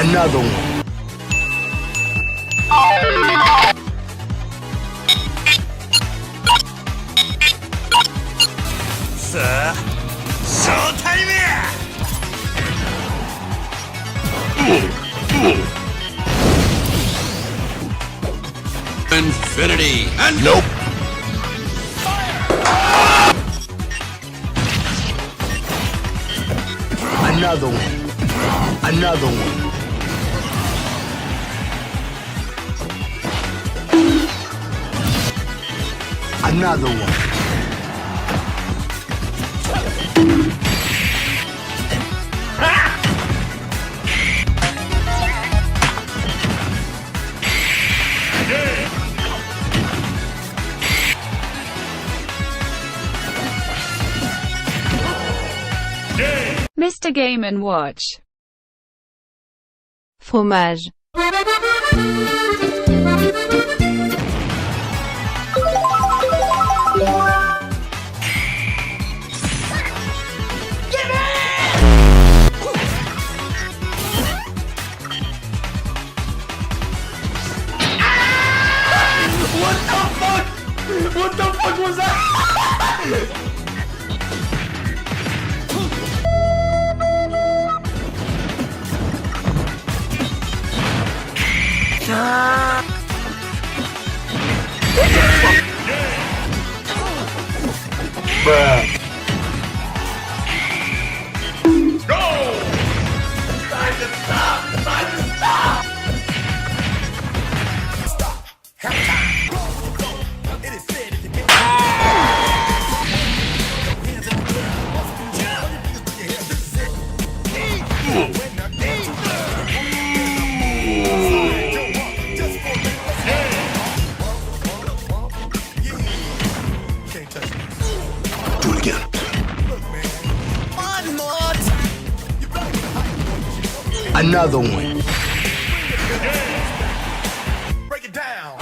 Another one. Sir, showtime! Infinity and Nope. Another one. Another one. Another one. Mr. Game & Watch. Fromage. What the fuck was that? Bruh. Go! Time to stop! Time to stop! Stop! Half time! Go! It is said at the game. Hands in the air. This is it. When the game can't touch me. Do it again. One more time. You better get hype. Another one. Break it down.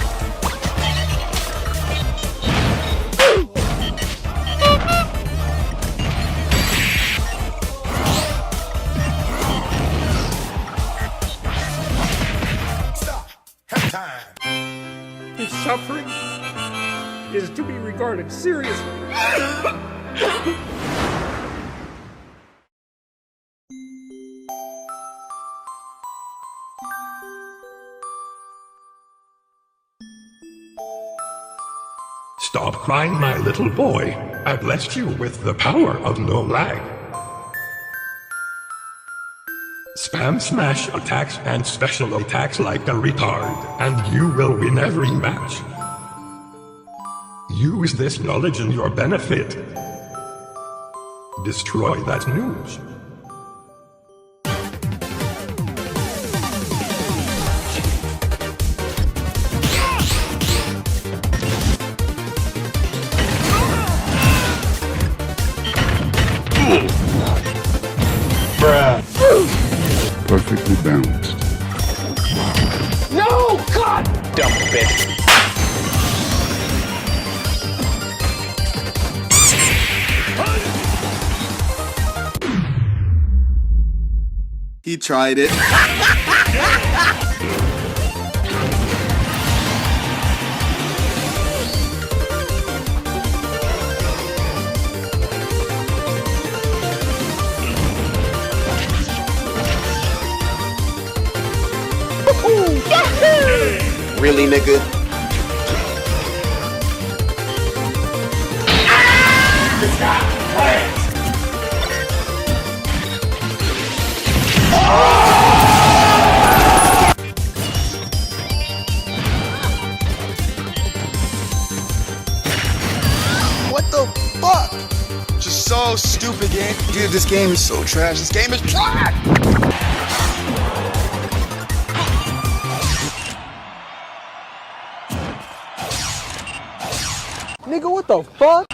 Stop. Half time. His suffering is to be regarded seriously. Stop crying, my little boy. I blessed you with the power of no lag. Spam smash attacks and special attacks like a retard, and you will win every match. Use this knowledge in your benefit. Destroy that news. Bruh. Perfectly balanced. No! God! Dumb bitch. He tried it. Really, nigga? What the fuck? Just so stupid, game. Dude, this game is so trash. This game is trash! Nigga, what the fuck?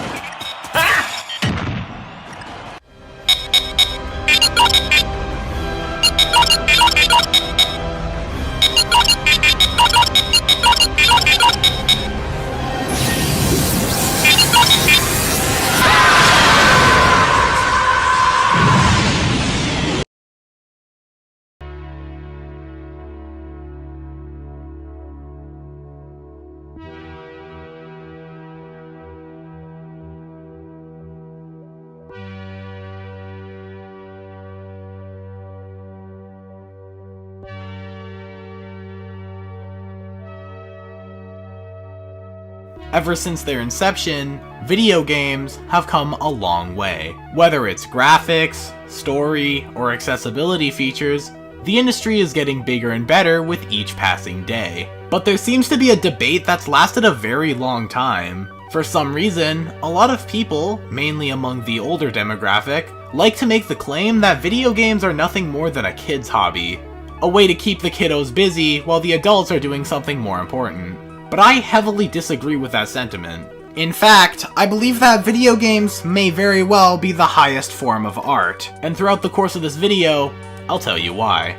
Ever since their inception, video games have come a long way. Whether it's graphics, story, or accessibility features, the industry is getting bigger and better with each passing day. But there seems to be a debate that's lasted a very long time. For some reason, a lot of people, mainly among the older demographic, like to make the claim that video games are nothing more than a kid's hobby. A way to keep the kiddos busy while the adults are doing something more important. But I heavily disagree with that sentiment. In fact, I believe that video games may very well be the highest form of art, and throughout the course of this video, I'll tell you why.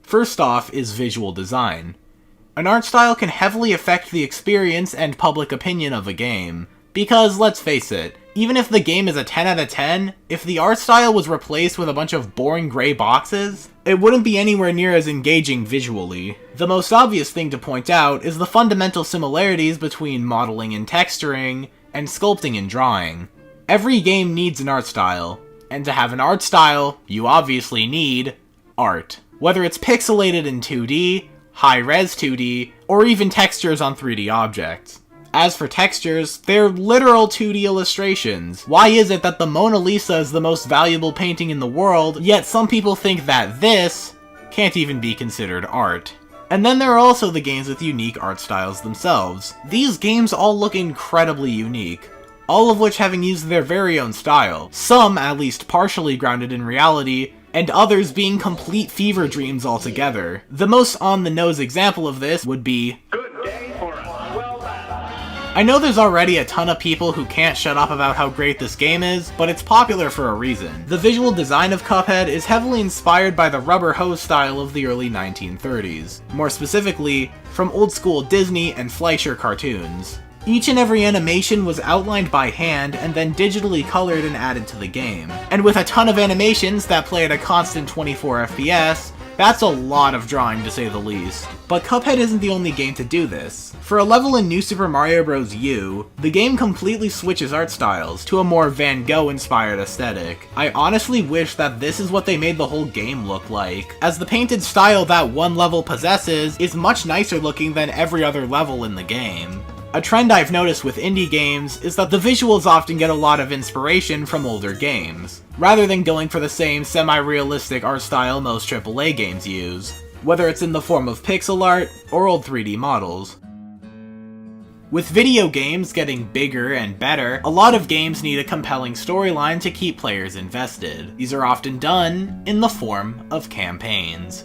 First off is visual design. An art style can heavily affect the experience and public opinion of a game, because let's face it, even if the game is a 10 out of 10, if the art style was replaced with a bunch of boring gray boxes, it wouldn't be anywhere near as engaging visually. The most obvious thing to point out is the fundamental similarities between modeling and texturing, and sculpting and drawing. Every game needs an art style, and to have an art style, you obviously need art. Whether it's pixelated in 2D, high-res 2D, or even textures on 3D objects. As for textures, they're literal 2D illustrations. Why is it that the Mona Lisa is the most valuable painting in the world, yet some people think that this can't even be considered art? And then there are also the games with unique art styles themselves. These games all look incredibly unique, all of which having used their very own style, some at least partially grounded in reality, and others being complete fever dreams altogether. The most on-the-nose example of this would be I know there's already a ton of people who can't shut up about how great this game is, but it's popular for a reason. The visual design of Cuphead is heavily inspired by the rubber hose style of the early 1930s. More specifically, from old-school Disney and Fleischer cartoons. Each and every animation was outlined by hand and then digitally colored and added to the game. And with a ton of animations that play at a constant 24 FPS, that's a lot of drawing to say the least. But Cuphead isn't the only game to do this. For a level in New Super Mario Bros. U, the game completely switches art styles to a more Van Gogh-inspired aesthetic. I honestly wish that this is what they made the whole game look like, as the painted style that one level possesses is much nicer looking than every other level in the game. A trend I've noticed with indie games is that the visuals often get a lot of inspiration from older games, rather than going for the same semi-realistic art style most AAA games use, whether it's in the form of pixel art or old 3D models. With video games getting bigger and better, a lot of games need a compelling storyline to keep players invested. These are often done in the form of campaigns.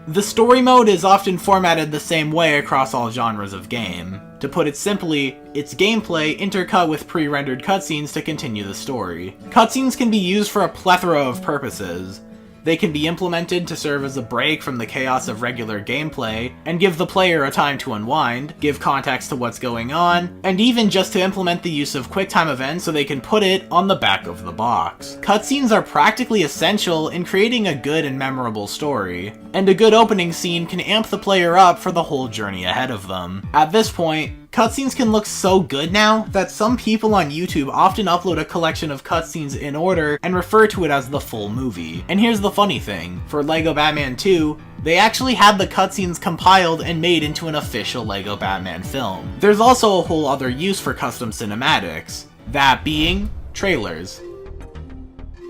The story mode is often formatted the same way across all genres of game. To put it simply, it's gameplay intercut with pre-rendered cutscenes to continue the story. Cutscenes can be used for a plethora of purposes. They can be implemented to serve as a break from the chaos of regular gameplay, and give the player a time to unwind, give context to what's going on, and even just to implement the use of QuickTime events so they can put it on the back of the box. Cutscenes are practically essential in creating a good and memorable story, and a good opening scene can amp the player up for the whole journey ahead of them. At this point, cutscenes can look so good now that some people on YouTube often upload a collection of cutscenes in order and refer to it as the full movie. And here's the funny thing, for LEGO Batman 2, they actually had the cutscenes compiled and made into an official LEGO Batman film. There's also a whole other use for custom cinematics, that being trailers.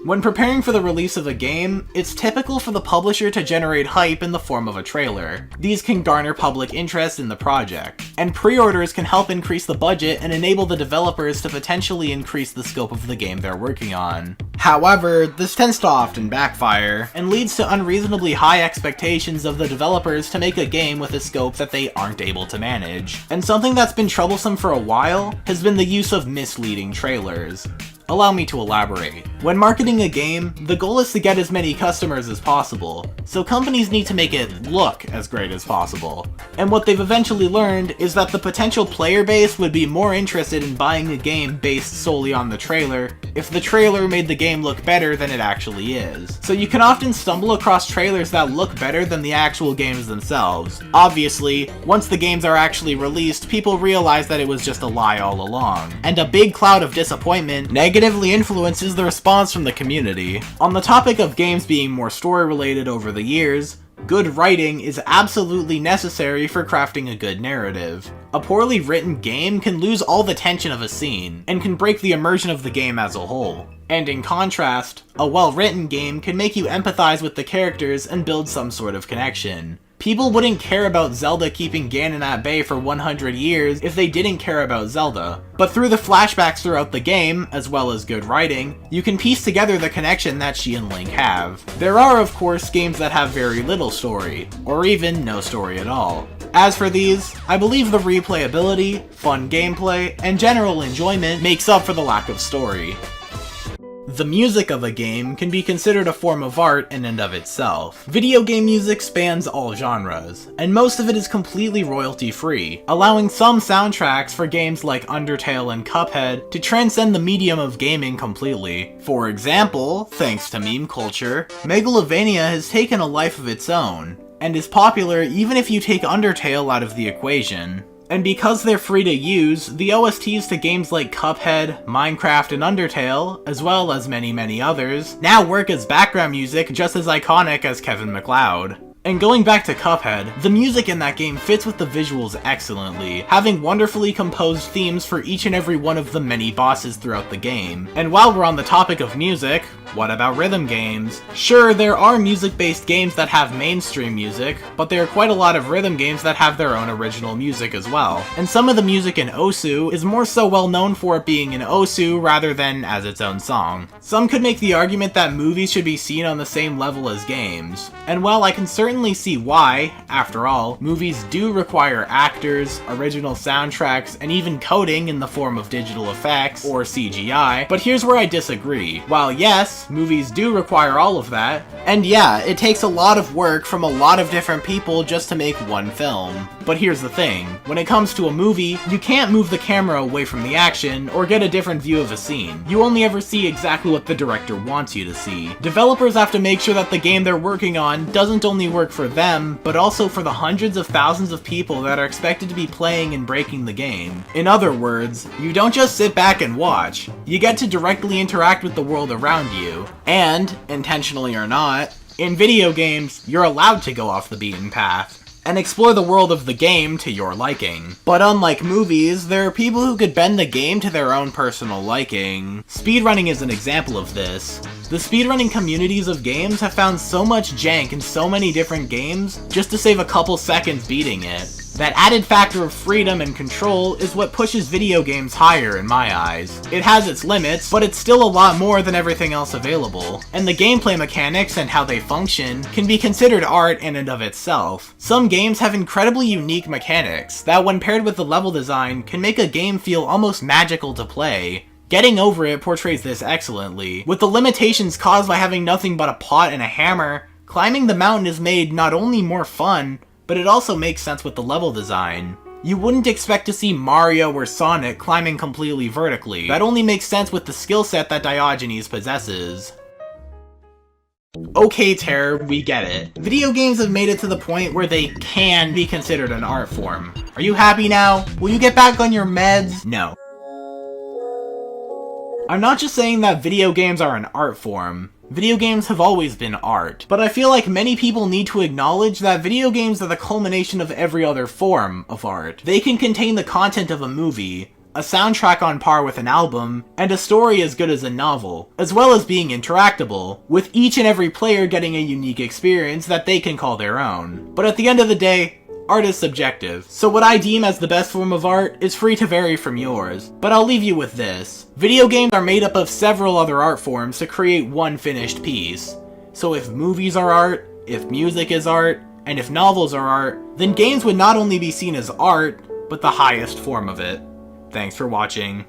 When preparing for the release of a game, it's typical for the publisher to generate hype in the form of a trailer. These can garner public interest in the project, and pre-orders can help increase the budget and enable the developers to potentially increase the scope of the game they're working on. However, this tends to often backfire, and leads to unreasonably high expectations of the developers to make a game with a scope that they aren't able to manage. And something that's been troublesome for a while has been the use of misleading trailers. Allow me to elaborate. When marketing a game, the goal is to get as many customers as possible, so companies need to make it look as great as possible. And what they've eventually learned is that the potential player base would be more interested in buying a game based solely on the trailer if the trailer made the game look better than it actually is. So you can often stumble across trailers that look better than the actual games themselves. Obviously, once the games are actually released, people realize that it was just a lie all along. And a big cloud of disappointment negatively influences the response from the community. On the topic of games being more story-related over the years, good writing is absolutely necessary for crafting a good narrative. A poorly written game can lose all the tension of a scene, and can break the immersion of the game as a whole. And in contrast, a well-written game can make you empathize with the characters and build some sort of connection. People wouldn't care about Zelda keeping Ganon at bay for 100 years if they didn't care about Zelda. But through the flashbacks throughout the game, as well as good writing, you can piece together the connection that she and Link have. There are, of course, games that have very little story, or even no story at all. As for these, I believe the replayability, fun gameplay, and general enjoyment makes up for the lack of story. The music of a game can be considered a form of art in and of itself. Video game music spans all genres, and most of it is completely royalty-free, allowing some soundtracks for games like Undertale and Cuphead to transcend the medium of gaming completely. For example, thanks to meme culture, Megalovania has taken a life of its own, and is popular even if you take Undertale out of the equation. And because they're free to use, the OSTs to games like Cuphead, Minecraft, and Undertale, as well as many others, now work as background music just as iconic as Kevin MacLeod. And going back to Cuphead, the music in that game fits with the visuals excellently, having wonderfully composed themes for each and every one of the many bosses throughout the game. And while we're on the topic of music, what about rhythm games? Sure, there are music-based games that have mainstream music, but there are quite a lot of rhythm games that have their own original music as well. And some of the music in Osu is more so well known for it being in Osu rather than as its own song. Some could make the argument that movies should be seen on the same level as games. And while I can certainly see why, after all, movies do require actors, original soundtracks, and even coding in the form of digital effects, or CGI, but here's where I disagree. While yes, movies do require all of that, and yeah, it takes a lot of work from a lot of different people just to make one film. But here's the thing, when it comes to a movie, you can't move the camera away from the action or get a different view of a scene. You only ever see exactly what the director wants you to see. Developers have to make sure that the game they're working on doesn't only work for them, but also for the hundreds of thousands of people that are expected to be playing and breaking the game. In other words, you don't just sit back and watch, you get to directly interact with the world around you. And, intentionally or not, in video games, you're allowed to go off the beaten path and explore the world of the game to your liking. But unlike movies, there are people who could bend the game to their own personal liking. Speedrunning is an example of this. The speedrunning communities of games have found so much jank in so many different games just to save a couple seconds beating it. That added factor of freedom and control is what pushes video games higher in my eyes. It has its limits, but it's still a lot more than everything else available. And the gameplay mechanics and how they function can be considered art in and of itself. Some games have incredibly unique mechanics that, when paired with the level design, can make a game feel almost magical to play. Getting Over It portrays this excellently. With the limitations caused by having nothing but a pot and a hammer, climbing the mountain is made not only more fun, but it also makes sense with the level design. You wouldn't expect to see Mario or Sonic climbing completely vertically. That only makes sense with the skill set that Diogenes possesses. Okay, Terror, we get it. Video games have made it to the point where they can be considered an art form. Are you happy now? Will you get back on your meds? No. I'm not just saying that video games are an art form. Video games have always been art, but I feel like many people need to acknowledge that video games are the culmination of every other form of art. They can contain the content of a movie, a soundtrack on par with an album, and a story as good as a novel, as well as being interactable, with each and every player getting a unique experience that they can call their own. But at the end of the day, art is subjective, so what I deem as the best form of art is free to vary from yours. But I'll leave you with this. Video games are made up of several other art forms to create one finished piece. So if movies are art, if music is art, and if novels are art, then games would not only be seen as art, but the highest form of it. Thanks for watching.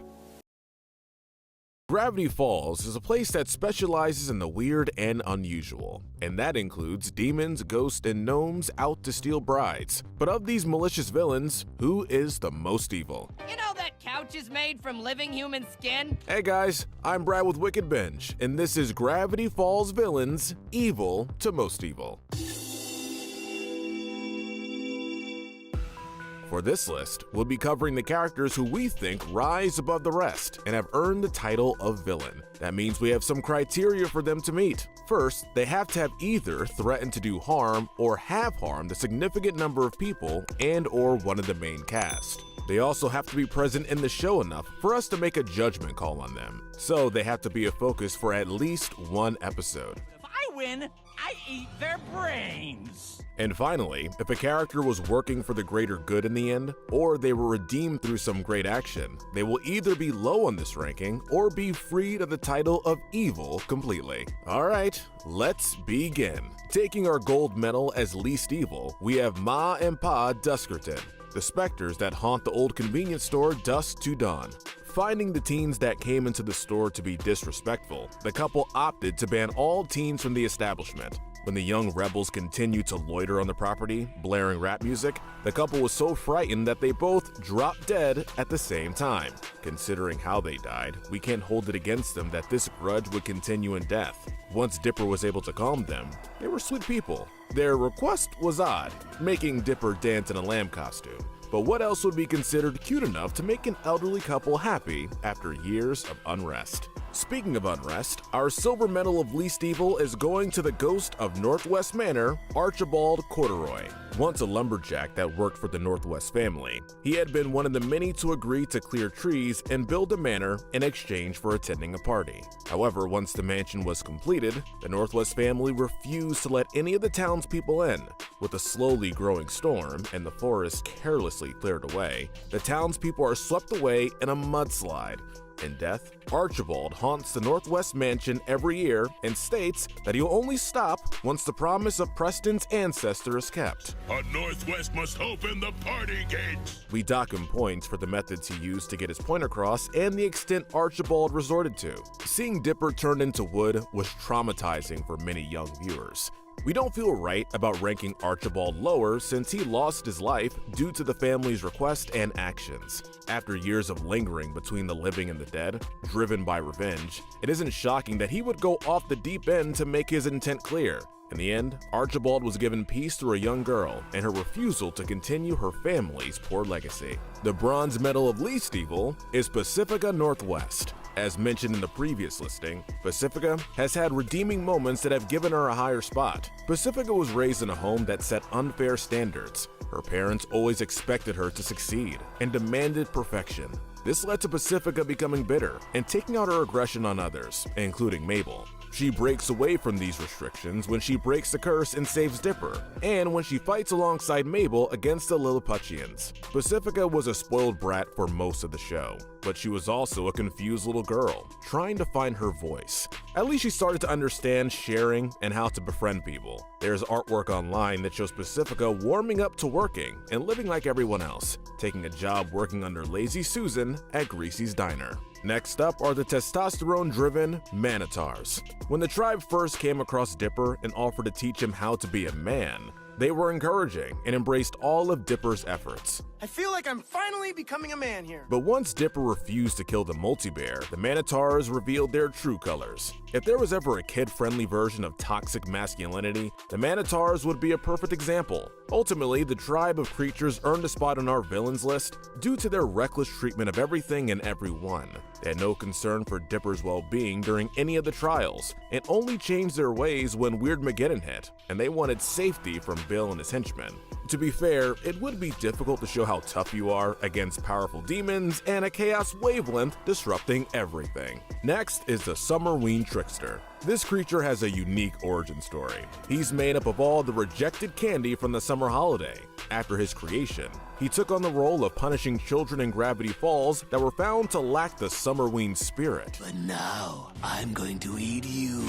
Gravity Falls is a place that specializes in the weird and unusual, and that includes demons, ghosts, and gnomes out to steal brides. But of these malicious villains, who is the most evil? You know that cow couches made from living human skin? Hey guys, I'm Brad with Wicked Binge, and this is Gravity Falls Villains, Evil to Most Evil. For this list, we'll be covering the characters who we think rise above the rest and have earned the title of villain. That means we have some criteria for them to meet. First, they have to have either threatened to do harm or have harmed a significant number of people and/or one of the main cast. They also have to be present in the show enough for us to make a judgment call on them, so they have to be a focus for at least one episode. If I win, I eat their brains. And finally, if a character was working for the greater good in the end, or they were redeemed through some great action, they will either be low on this ranking or be freed of the title of evil completely. Alright, let's begin. Taking our gold medal as least evil, we have Ma and Pa Duskerton, the specters that haunt the old convenience store dusk to dawn. Finding the teens that came into the store to be disrespectful, the couple opted to ban all teens from the establishment. When the young rebels continued to loiter on the property, blaring rap music, the couple was so frightened that they both dropped dead at the same time. Considering how they died, we can't hold it against them that this grudge would continue in death. Once Dipper was able to calm them, they were sweet people. Their request was odd, making Dipper dance in a lamb costume. But what else would be considered cute enough to make an elderly couple happy after years of unrest? Speaking of unrest, our silver medal of least evil is going to the ghost of Northwest Manor, Archibald Corduroy. Once a lumberjack that worked for the Northwest family, he had been one of the many to agree to clear trees and build a manor in exchange for attending a party. However, once the mansion was completed, the Northwest family refused to let any of the townspeople in. With a slowly growing storm and the forest carelessly cleared away, the townspeople are swept away in a mudslide. In death, Archibald haunts the Northwest Mansion every year and states that he'll only stop once the promise of Preston's ancestor is kept. A Northwest must open the party gates. We dock him points for the methods he used to get his point across and the extent Archibald resorted to. Seeing Dipper turned into wood was traumatizing for many young viewers. We don't feel right about ranking Archibald lower since he lost his life due to the family's request and actions. After years of lingering between the living and the dead, driven by revenge, it isn't shocking that he would go off the deep end to make his intent clear. In the end, Archibald was given peace through a young girl and her refusal to continue her family's poor legacy. The bronze medal of least evil is Pacifica Northwest. As mentioned in the previous listing, Pacifica has had redeeming moments that have given her a higher spot. Pacifica was raised in a home that set unfair standards. Her parents always expected her to succeed and demanded perfection. This led to Pacifica becoming bitter and taking out her aggression on others, including Mabel. She breaks away from these restrictions when she breaks the curse and saves Dipper, and when she fights alongside Mabel against the Lilliputians. Pacifica was a spoiled brat for most of the show, but she was also a confused little girl, trying to find her voice. At least she started to understand sharing and how to befriend people. There's artwork online that shows Pacifica warming up to working and living like everyone else, taking a job working under Lazy Susan at Greasy's Diner. Next up are the testosterone-driven Manitars. When the tribe first came across Dipper and offered to teach him how to be a man, they were encouraging and embraced all of Dipper's efforts. I feel like I'm finally becoming a man here. But once Dipper refused to kill the multi-bear, the Manitars revealed their true colors. If there was ever a kid-friendly version of toxic masculinity, the Manitars would be a perfect example. Ultimately, the tribe of creatures earned a spot on our villains list due to their reckless treatment of everything and everyone. They had no concern for Dipper's well-being during any of the trials, and only changed their ways when Weirdmageddon hit, and they wanted safety from Bill and his henchmen. To be fair, it would be difficult to show how tough you are against powerful demons and a chaos wavelength disrupting everything. Next is the Summerween Trickster. This creature has a unique origin story. He's made up of all the rejected candy from the summer holiday. After his creation, he took on the role of punishing children in Gravity Falls that were found to lack the Summerween spirit. But now, I'm going to eat you.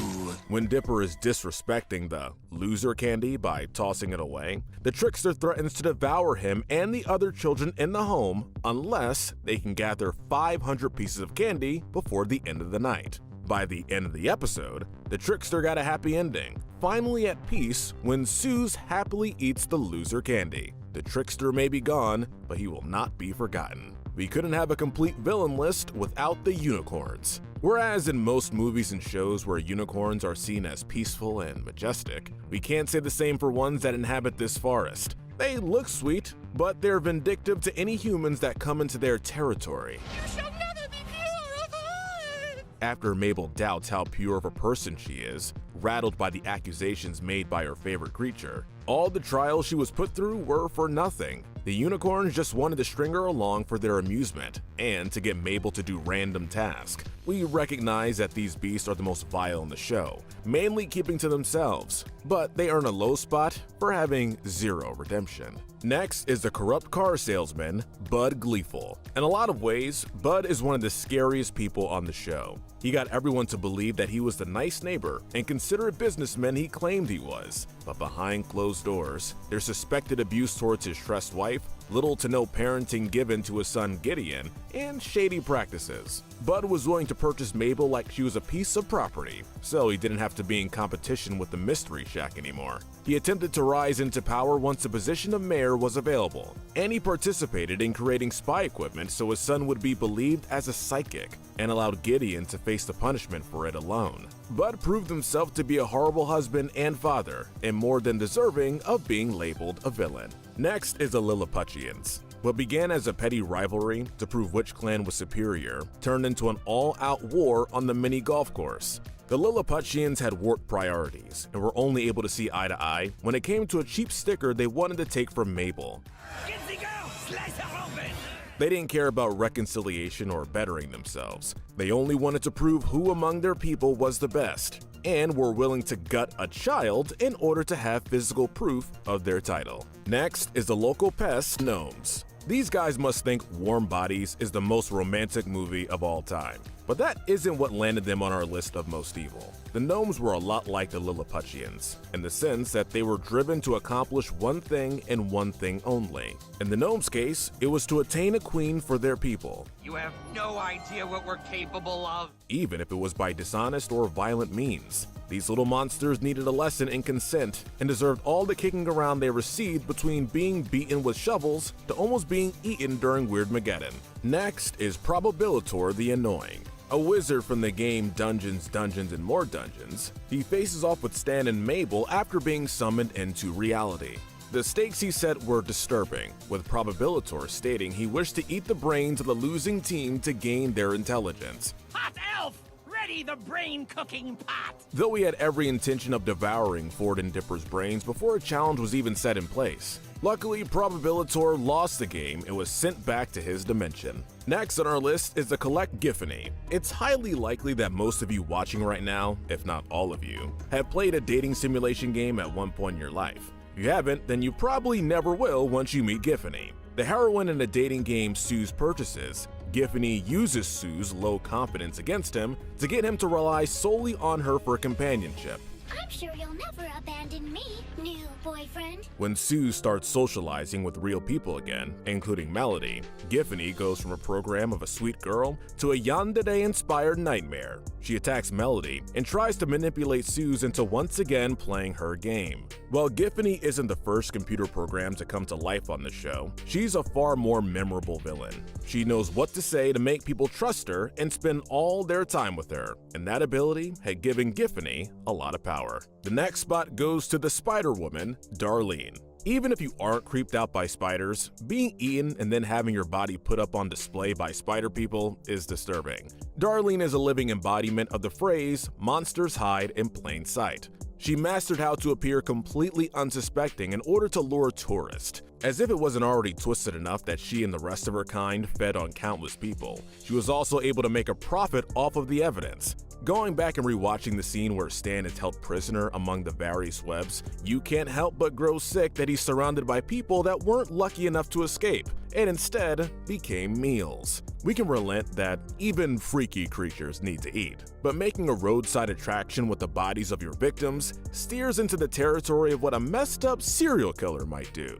When Dipper is disrespecting the loser candy by tossing it away, the trickster threatens to devour him and the other children in the home unless they can gather 500 pieces of candy before the end of the night. By the end of the episode, the trickster got a happy ending, finally at peace when Suze happily eats the loser candy. The trickster may be gone, but he will not be forgotten. we couldn't have a complete villain list without the unicorns. Whereas in most movies and shows where unicorns are seen as peaceful and majestic, we can't say the same for ones that inhabit this forest. They look sweet, but they're vindictive to any humans that come into their territory. You shall never be pure of heart! After Mabel doubts how pure of a person she is, rattled by the accusations made by her favorite creature, all the trials she was put through were for nothing. The unicorns just wanted to string her along for their amusement, and to get Mabel to do random tasks. We recognize that these beasts are the most vile in the show, mainly keeping to themselves, but they earn a low spot for having zero redemption. Next is the corrupt car salesman, Bud Gleeful. In a lot of ways, Bud is one of the scariest people on the show. He got everyone to believe that he was the nice neighbor and considerate businessman he claimed he was. But behind closed doors, there's suspected abuse towards his trust wife, little to no parenting given to his son Gideon, and shady practices. Bud was willing to purchase Mabel like she was a piece of property, so he didn't have to be in competition with the Mystery Shack anymore. He attempted to rise into power once the position of mayor was available, and he participated in creating spy equipment so his son would be believed as a psychic, and allowed Gideon to face the punishment for it alone. Bud proved himself to be a horrible husband and father, and more than deserving of being labeled a villain. Next is the Lilliputians. What began as a petty rivalry to prove which clan was superior turned into an all-out war on the mini golf course. The Lilliputians had warped priorities and were only able to see eye to eye when it came to a cheap sticker they wanted to take from Mabel. Get the girl! Slice her open! They didn't care about reconciliation or bettering themselves. They only wanted to prove who among their people was the best, and were willing to gut a child in order to have physical proof of their title. Next is the local pest, gnomes. These guys must think Warm Bodies is the most romantic movie of all time. But that isn't what landed them on our list of most evil. The gnomes were a lot like the Lilliputians, in the sense that they were driven to accomplish one thing and one thing only. In the gnomes' case, it was to attain a queen for their people. You have no idea what we're capable of. Even if it was by dishonest or violent means. These little monsters needed a lesson in consent and deserved all the kicking around they received between being beaten with shovels to almost being eaten during Weirdmageddon. Next is Probabilitor the Annoying. A wizard from the game Dungeons, Dungeons, and More Dungeons, he faces off with Stan and Mabel after being summoned into reality. The stakes he set were disturbing, with Probabilitor stating he wished to eat the brains of the losing team to gain their intelligence. Hot elf! Ready the brain cooking pot! Though he had every intention of devouring Ford and Dipper's brains before a challenge was even set in place. Luckily, Probabilitor lost the game and was sent back to his dimension. Next on our list is the Collect Giffany. It's highly likely that most of you watching right now, if not all of you, have played a dating simulation game at one point in your life. If you haven't, then you probably never will once you meet Giffany. The heroine in the dating game Sue's purchases, Giffany uses Sue's low confidence against him to get him to rely solely on her for companionship. I'm sure you'll never abandon me, new boyfriend. When Sue starts socializing with real people again, including Melody, Giffany goes from a program of a sweet girl to a yandere-inspired nightmare. She attacks Melody and tries to manipulate Suze into once again playing her game. While Giffany isn't the first computer program to come to life on the show, she's a far more memorable villain. She knows what to say to make people trust her and spend all their time with her, and that ability had given Giffany a lot of power. The next spot goes to the Spider-Woman, Darlene. Even if you aren't creeped out by spiders, being eaten and then having your body put up on display by spider people is disturbing. Darlene is a living embodiment of the phrase, monsters hide in plain sight. She mastered how to appear completely unsuspecting in order to lure tourists. As if it wasn't already twisted enough that she and the rest of her kind fed on countless people, she was also able to make a profit off of the evidence. Going back and rewatching the scene where Stan is held prisoner among the various webs, you can't help but grow sick that he's surrounded by people that weren't lucky enough to escape, and instead became meals. We can relent that even freaky creatures need to eat, but making a roadside attraction with the bodies of your victims steers into the territory of what a messed up serial killer might do.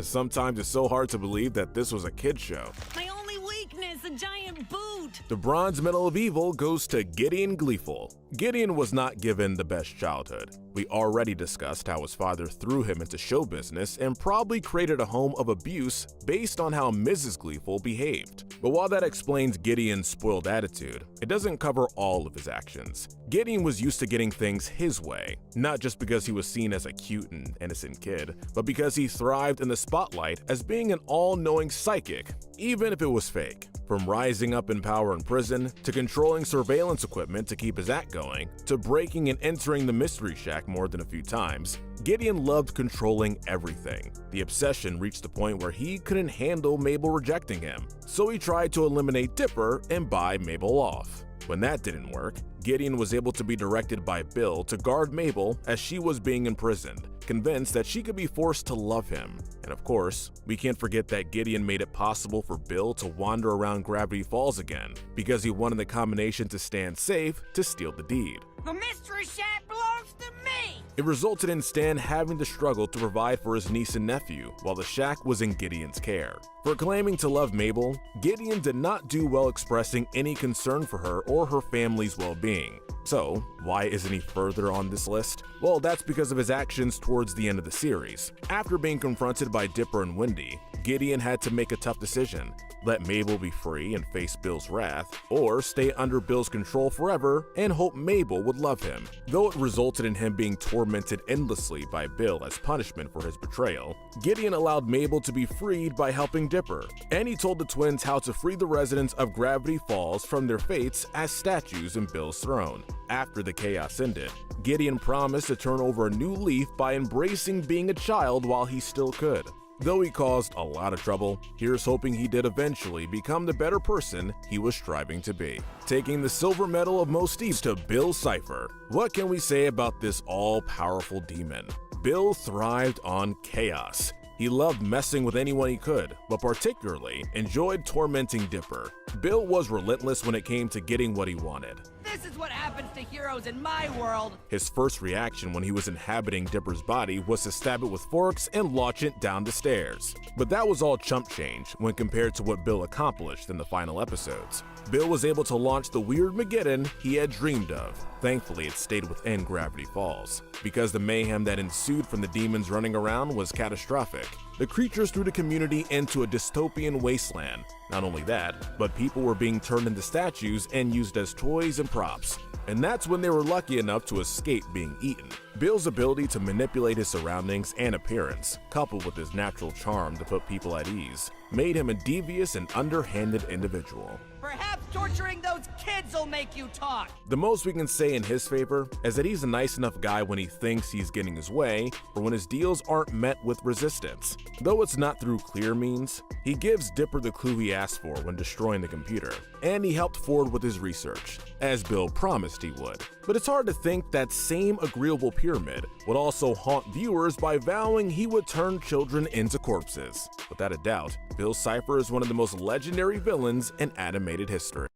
Sometimes it's so hard to believe that this was a kid's show. My only weakness a giant boot! The bronze medal of evil goes to Gideon Gleeful. Gideon was not given the best childhood. We already discussed how his father threw him into show business and probably created a home of abuse based on how Mrs. Gleeful behaved. But while that explains Gideon's spoiled attitude, it doesn't cover all of his actions. Gideon was used to getting things his way, not just because he was seen as a cute and innocent kid, but because he thrived in the spotlight as being an all-knowing psychic, even if it was fake. From rising up in power in prison, to controlling surveillance equipment to keep his act going, to breaking and entering the Mystery Shack more than a few times, Gideon loved controlling everything. The obsession reached the point where he couldn't handle Mabel rejecting him, so he tried to eliminate Dipper and buy Mabel off. When that didn't work, Gideon was able to be directed by Bill to guard Mabel as she was being imprisoned, convinced that she could be forced to love him. And of course, we can't forget that Gideon made it possible for Bill to wander around Gravity Falls again, because he wanted the combination to stand safe to steal the deed. The Mystery Shack belongs to me! It resulted in Stan having to struggle to provide for his niece and nephew while the shack was in Gideon's care. For claiming to love Mabel, Gideon did not do well expressing any concern for her or her family's well-being. So, why isn't he further on this list? Well, that's because of his actions towards the end of the series. After being confronted by Dipper and Wendy, Gideon had to make a tough decision: let Mabel be free and face Bill's wrath, or stay under Bill's control forever and hope Mabel would love him. Though it resulted in him being tormented endlessly by Bill as punishment for his betrayal, Gideon allowed Mabel to be freed by helping Dipper, and he told the twins how to free the residents of Gravity Falls from their fates as statues in Bill's throne. After the chaos ended, Gideon promised to turn over a new leaf by embracing being a child while he still could. Though he caused a lot of trouble, here's hoping he did eventually become the better person he was striving to be. Taking the silver medal of most evil to Bill Cipher. What can we say about this all-powerful demon? Bill thrived on chaos. He loved messing with anyone he could, but particularly enjoyed tormenting Dipper. Bill was relentless when it came to getting what he wanted. This is what happens to heroes in my world! His first reaction when he was inhabiting Dipper's body was to stab it with forks and launch it down the stairs. But that was all chump change when compared to what Bill accomplished in the final episodes. Bill was able to launch the weird Mageddon he had dreamed of. Thankfully, it stayed within Gravity Falls, because the mayhem that ensued from the demons running around was catastrophic. The creatures threw the community into a dystopian wasteland. Not only that, but people were being turned into statues and used as toys and props. And that's when they were lucky enough to escape being eaten. Bill's ability to manipulate his surroundings and appearance, coupled with his natural charm to put people at ease, made him a devious and underhanded individual. Perhaps torturing those kids will make you talk! The most we can say in his favor is that he's a nice enough guy when he thinks he's getting his way, or when his deals aren't met with resistance. Though it's not through clear means, he gives Dipper the clue he asked for when destroying the computer, and he helped Ford with his research, as Bill promised he would. But it's hard to think that same agreeable pyramid would also haunt viewers by vowing he would turn children into corpses. Without a doubt, Bill Cipher is one of the most legendary villains in animated history.